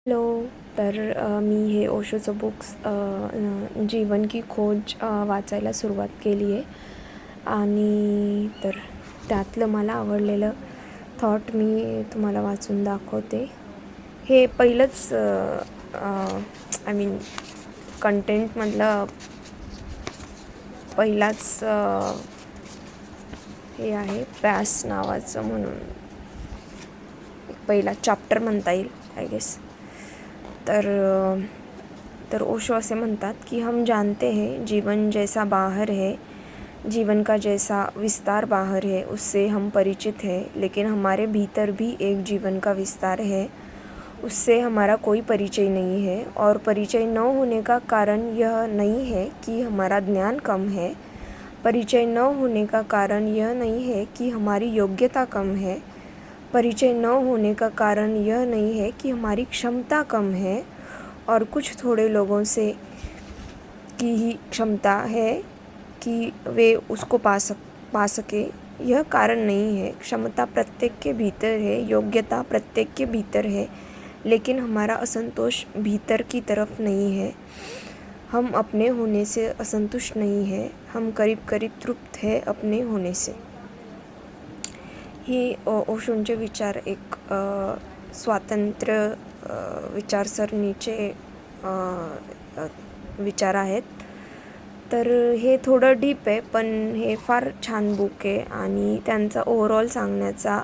Hello. तर मी हे ओशोचं books जीवन की खोज वाचायला सुरुवात केली आहे आणि तर त्यातलं मला आवडलेलं थॉट मी तुम्हाला वाचून दाखवते. हे पहिलंच आय मीन कंटेंटमधलं पहिलाच हे आहे व्यास नावाचं, म्हणून पहिला चॅप्टर म्हणता येईल आय गेस. तर ओशो ऐसे म्हणतात कि हम जानते हैं जीवन जैसा बाहर है, जीवन का जैसा विस्तार बाहर है उससे हम परिचित हैं, लेकिन हमारे भीतर भी एक जीवन का विस्तार है, उससे हमारा कोई परिचय नहीं है। और परिचय न होने का कारण यह नहीं है कि हमारा ज्ञान कम है, परिचय न होने का कारण यह नहीं है कि हमारी योग्यता कम है, परिचय न होने का कारण यह नहीं है कि हमारी क्षमता कम है, और कुछ थोड़े लोगों से की ही क्षमता है कि वे उसको पा सके, यह कारण नहीं है। क्षमता प्रत्येक के भीतर है, योग्यता प्रत्येक के भीतर है, लेकिन हमारा असंतोष भीतर की तरफ नहीं है। हम अपने होने से असंतुष्ट नहीं है, हम करीब करीब तृप्त है अपने होने से। ही ओशोंचे विचार एक स्वातंत्र्य विचारसरणीचे विचार आहेत. तर हे थोडं डीप आहे, पण हे फार छान बुक आहे आणि त्यांचा ओव्हरऑल सांगण्याचा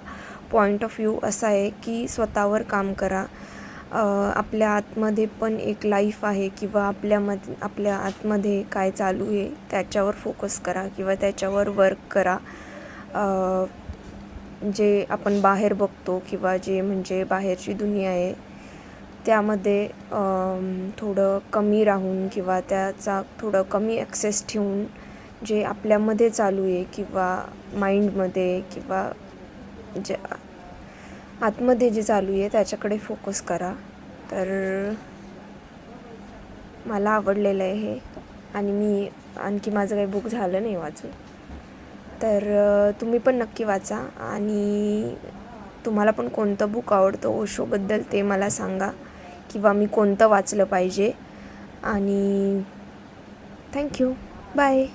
पॉईंट ऑफ व्ह्यू असा आहे की स्वतःवर काम करा. आपल्या आतमध्ये पण एक लाईफ आहे, किंवा आपल्या आतमध्ये काय चालू आहे त्याच्यावर फोकस करा किंवा त्याच्यावर वर्क करा. जे आपण बाहेर बघतो किंवा जे म्हणजे बाहेरची दुनिया आहे त्यामध्ये थोडं कमी राहून किंवा त्याचा थोडं कमी ॲक्सेस ठेवून जे आपल्यामध्ये चालू आहे किंवा माइंडमध्ये किंवा जे आतमध्ये जे चालू आहे त्याच्याकडे फोकस करा. तर मला आवडलेलं आहे हे, आणि मी आणखी माझं काही बुक झालं नाही वाचून. तर तुम्ही पण नक्की वाचा, आणि तुम्हाला पण कोणतं बुक आवडतं ओशोबद्दल ते मला सांगा, किंवा मी कोणतं वाचलं पाहिजे. आणि थँक्यू. बाय.